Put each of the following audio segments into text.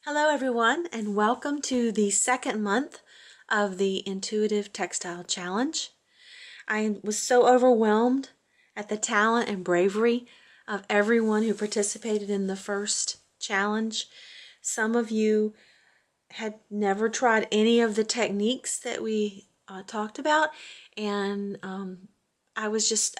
Hello everyone, and welcome to the second month of the Intuitive Textile Challenge. I was so overwhelmed at the talent and bravery of everyone who participated in the first challenge. Some of you had never tried any of the techniques that we talked about, and I was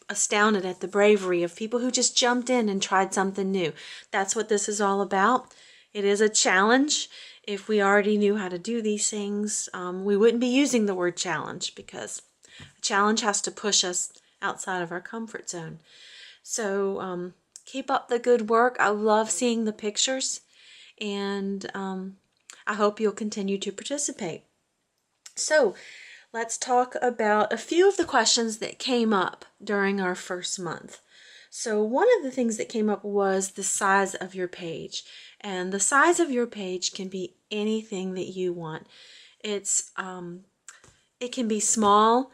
astounded at the bravery of people who just jumped in and tried something new. That's what this is all about. It is a challenge. If we already knew how to do these things, we wouldn't be using the word challenge, because a challenge has to push us outside of our comfort zone. So keep up the good work. I love seeing the pictures, and I hope you'll continue to participate. So let's talk about a few of the questions that came up during our first month. So one of the things that came up was the size of your page. And the size of your page can be anything that you want. It can be small.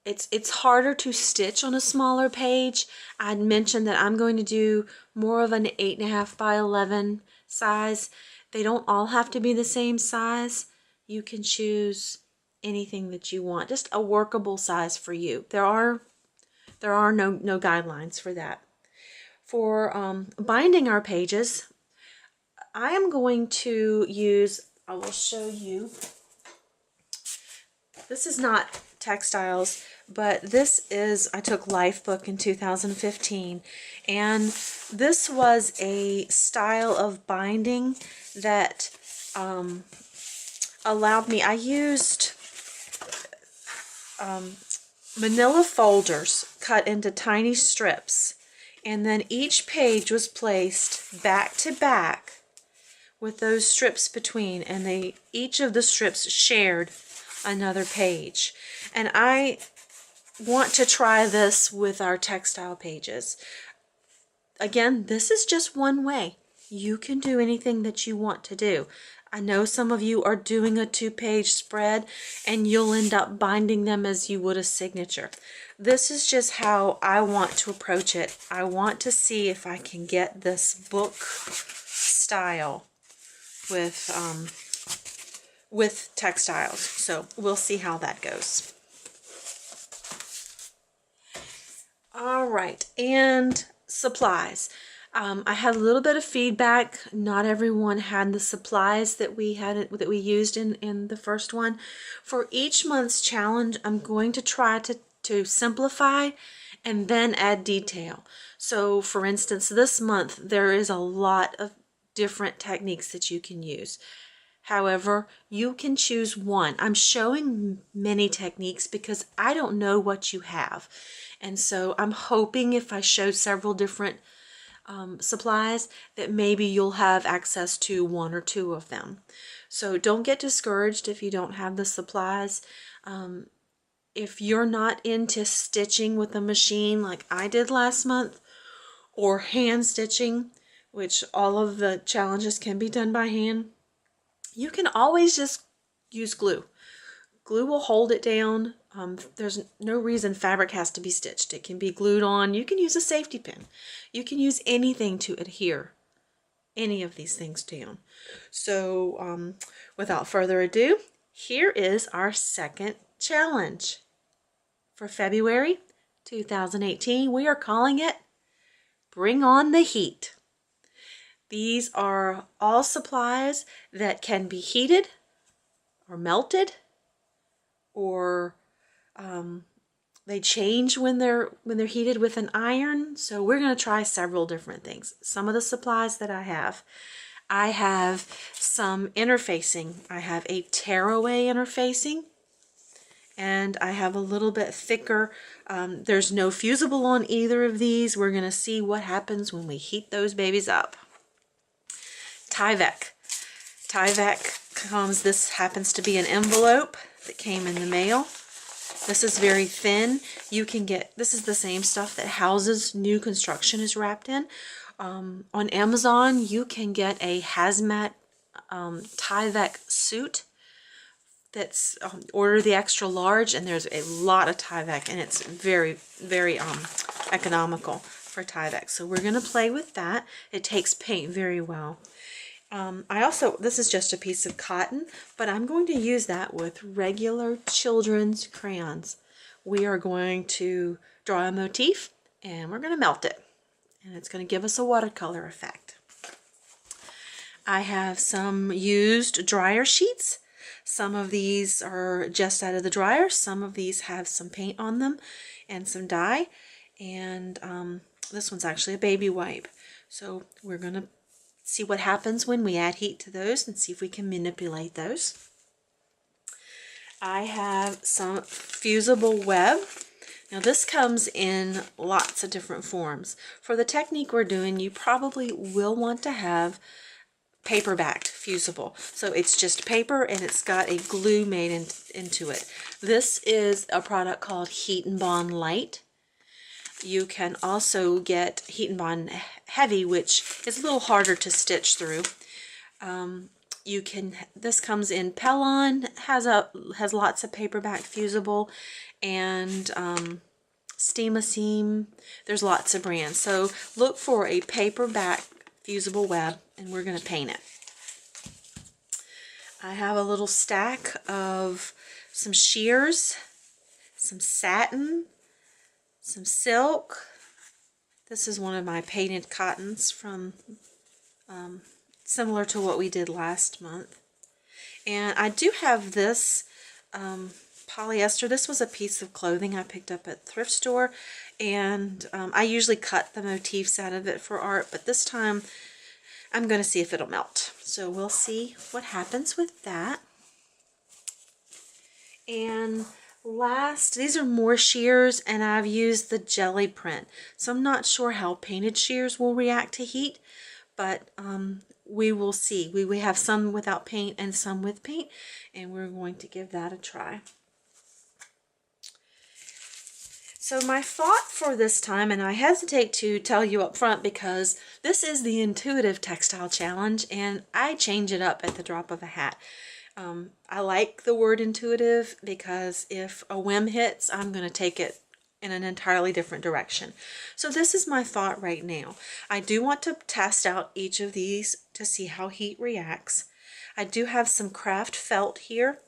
It's harder to stitch on a smaller page. I'd mentioned that I'm going to do more of an 8.5 by 11 size. They don't all have to be the same size. You can choose anything that you want, just a workable size for you. There are no guidelines for that. For binding our pages, I am going to use, I will show you, this is not Textiles, but this is, I took Lifebook in 2015, and this was a style of binding that allowed me, I used manila folders cut into tiny strips, and then each page was placed back to back with those strips between, and each of the strips shared another page. And I want to try this with our textile pages. Again, this is just one way. You can do anything that you want to do. I know some of you are doing a 2-page spread, and you'll end up binding them as you would a signature. This is just how I want to approach it. I want to see if I can get this book style with textiles. So we'll see how that goes. All right, and supplies. I had a little bit of feedback. Not everyone had the supplies that we used in the first one. For each month's challenge, I'm going to try to simplify and then add detail. So for instance, this month there is a lot of different techniques that you can use. However, you can choose one. I'm showing many techniques because I don't know what you have. And so I'm hoping if I show several different supplies that maybe you'll have access to one or two of them. So don't get discouraged if you don't have the supplies. If you're not into stitching with a machine like I did last month, or hand stitching, which all of the challenges can be done by hand, you can always just use glue. Glue will hold it down. There's no reason fabric has to be stitched. It can be glued on. You can use a safety pin. You can use anything to adhere any of these things down. So without further ado, here is our second challenge. For February 2018, we are calling it Bring on the Heat. These are all supplies that can be heated or melted, or they change when they're heated with an iron. So we're going to try several different things. Some of the supplies that I have some interfacing. I have a tearaway interfacing, and I have a little bit thicker. There's no fusible on either of these. We're going to see what happens when we heat those babies up. Tyvek. Tyvek comes, this happens to be an envelope that came in the mail. This is very thin. You can get, this is the same stuff that houses new construction is wrapped in. On Amazon, you can get a hazmat Tyvek suit. That's order the extra large, and there's a lot of Tyvek, and it's very, very economical for Tyvek. So we're going to play with that. It takes paint very well. This is just a piece of cotton, but I'm going to use that with regular children's crayons. We are going to draw a motif and we're going to melt it. And it's going to give us a watercolor effect. I have some used dryer sheets. Some of these are just out of the dryer. Some of these have some paint on them and some dye. And this one's actually a baby wipe. So we're going to see what happens when we add heat to those and see if we can manipulate those. I have some fusible web. Now this comes in lots of different forms. For the technique we're doing, you probably will want to have paper-backed fusible. So it's just paper and it's got a glue made into it. This is a product called Heat and Bond Light. You can also get Heat and Bond Heavy, which is a little harder to stitch through. This comes in Pellon, has lots of paperback fusible, and Steam-A-Seam. There's lots of brands. So look for a paperback fusible web, and we're going to paint it. I have a little stack of some shears, some satin, some silk. This is one of my painted cottons from similar to what we did last month. And I do have this polyester. This was a piece of clothing I picked up at the thrift store, and I usually cut the motifs out of it for art, but this time I'm going to see if it'll melt. So we'll see what happens with that. And last, these are more shears, and I've used the jelly print. So I'm not sure how painted shears will react to heat, but we will see. We have some without paint and some with paint, and we're going to give that a try. So my thought for this time, and I hesitate to tell you up front because this is the Intuitive Textile Challenge, and I change it up at the drop of a hat. I like the word intuitive because if a whim hits, I'm going to take it in an entirely different direction. So this is my thought right now. I do want to test out each of these to see how heat reacts. I do have some craft felt here,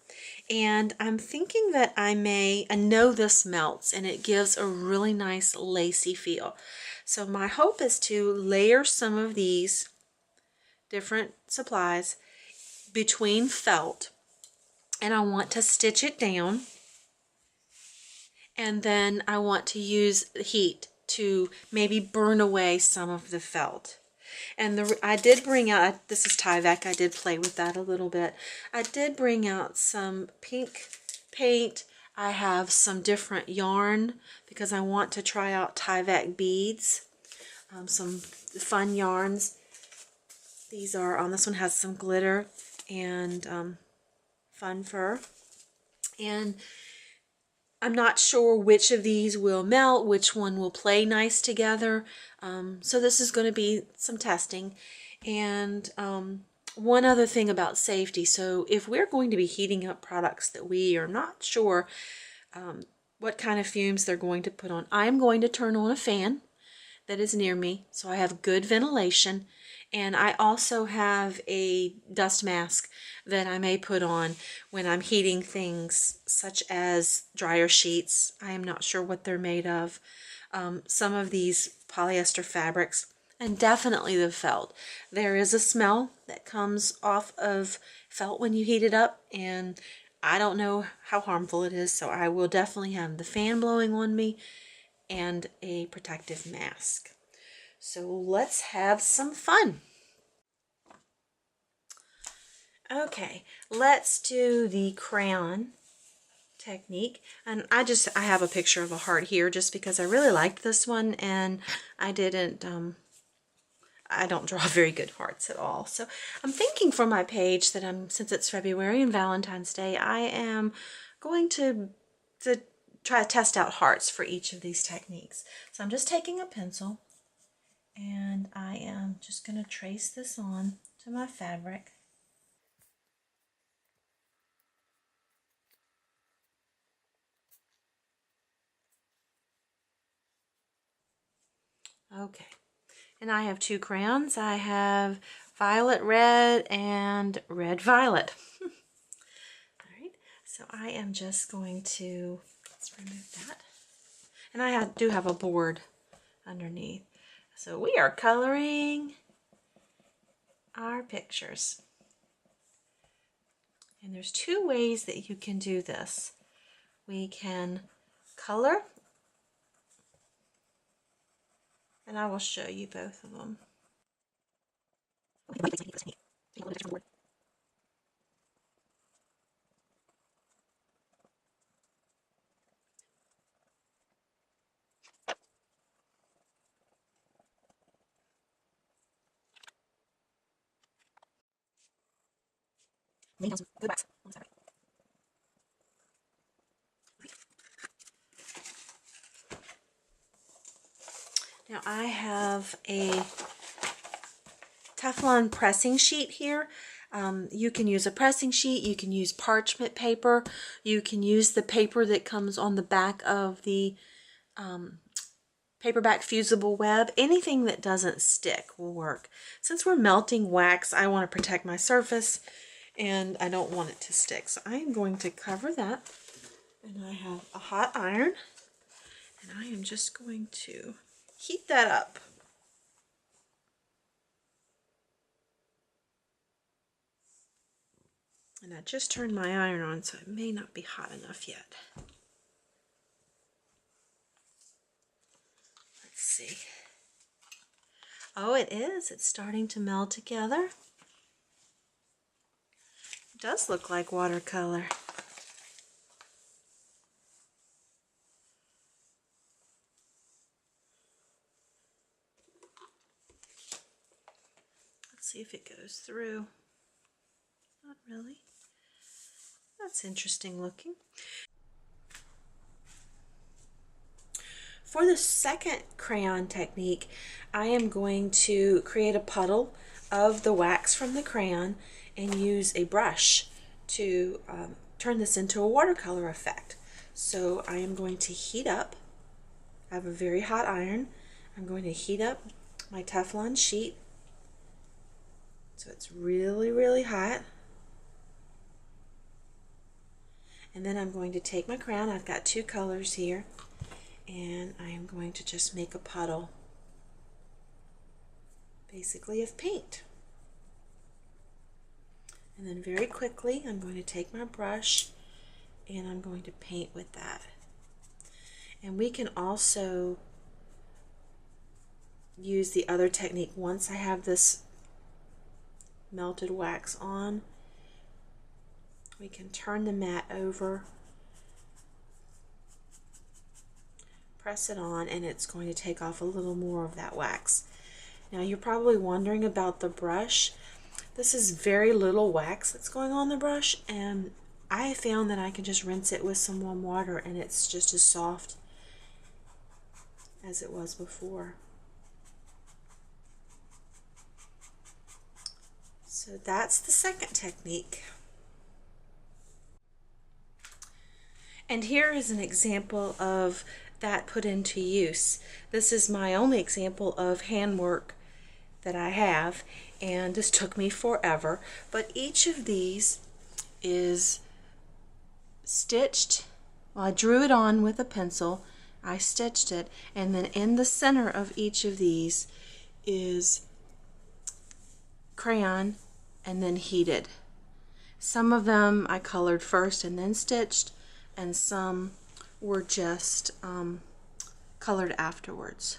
and I'm thinking that I know this melts and it gives a really nice lacy feel. So my hope is to layer some of these different supplies between felt, and I want to stitch it down, and then I want to use heat to maybe burn away some of the felt. And I did bring out, this is Tyvek, I did play with that a little bit. I did bring out some pink paint. I have some different yarn because I want to try out Tyvek beads, some fun yarns. These are, this one has some glitter and fun fur. And I'm not sure which of these will melt, which one will play nice together. So this is going to be some testing. And one other thing about safety. So if we're going to be heating up products that we are not sure what kind of fumes they're going to put on, I'm going to turn on a fan that is near me so I have good ventilation. And I also have a dust mask that I may put on when I'm heating things such as dryer sheets. I am not sure what they're made of. Some of these polyester fabrics, and definitely the felt. There is a smell that comes off of felt when you heat it up, and I don't know how harmful it is, so I will definitely have the fan blowing on me and a protective mask. So let's have some fun. Okay, let's do the crayon technique. And I have a picture of a heart here just because I really liked this one, and I don't draw very good hearts at all. So I'm thinking for my page that since it's February and Valentine's Day, I am going to try to test out hearts for each of these techniques. So I'm just taking a pencil, and I am just going to trace this on to my fabric. Okay, and I have two crayons. I have violet red and red violet. All right, so I am just going to, let's remove that. And I do have a board underneath. So we are coloring our pictures. And there's two ways that you can do this. We can color, and I will show you both of them. Now I have a Teflon pressing sheet here. You can use a pressing sheet, you can use parchment paper, you can use the paper that comes on the back of the paperback fusible web. Anything that doesn't stick will work. Since we're melting wax, I want to protect my surface and I don't want it to stick. So I am going to cover that, and I have a hot iron, and I am just going to heat that up. And I just turned my iron on, so it may not be hot enough yet. Let's see. Oh, it is. It's starting to meld together. It does look like watercolor. Let's see if it goes through. Not really. That's interesting looking. For the second crayon technique, I am going to create a puddle of the wax from the crayon and use a brush to turn this into a watercolor effect. So I am going to heat up. I have a very hot iron. I'm going to heat up my Teflon sheet so it's really, really hot. And then I'm going to take my crayon. I've got two colors here, and I am going to just make a puddle, basically of paint. And then very quickly I'm going to take my brush and I'm going to paint with that. And we can also use the other technique once I have this melted wax on. We can turn the mat over, press it on, and it's going to take off a little more of that wax. Now you're probably wondering about the brush. This is very little wax that's going on the brush, and I found that I can just rinse it with some warm water and it's just as soft as it was before. So that's the second technique. And here is an example of that put into use. This is my only example of handwork that I have, and this took me forever, but each of these is stitched. Well, I drew it on with a pencil, I stitched it, and then in the center of each of these is crayon and then heated. Some of them I colored first and then stitched, and some were just colored afterwards.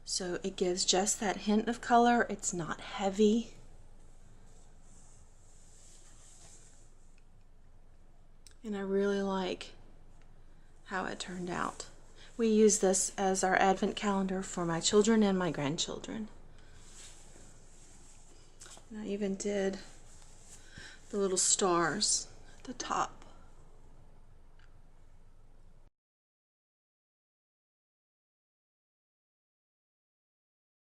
So it gives just that hint of color. It's not heavy. And I really like how it turned out. We use this as our advent calendar for my children and my grandchildren. And I even did the little stars at the top.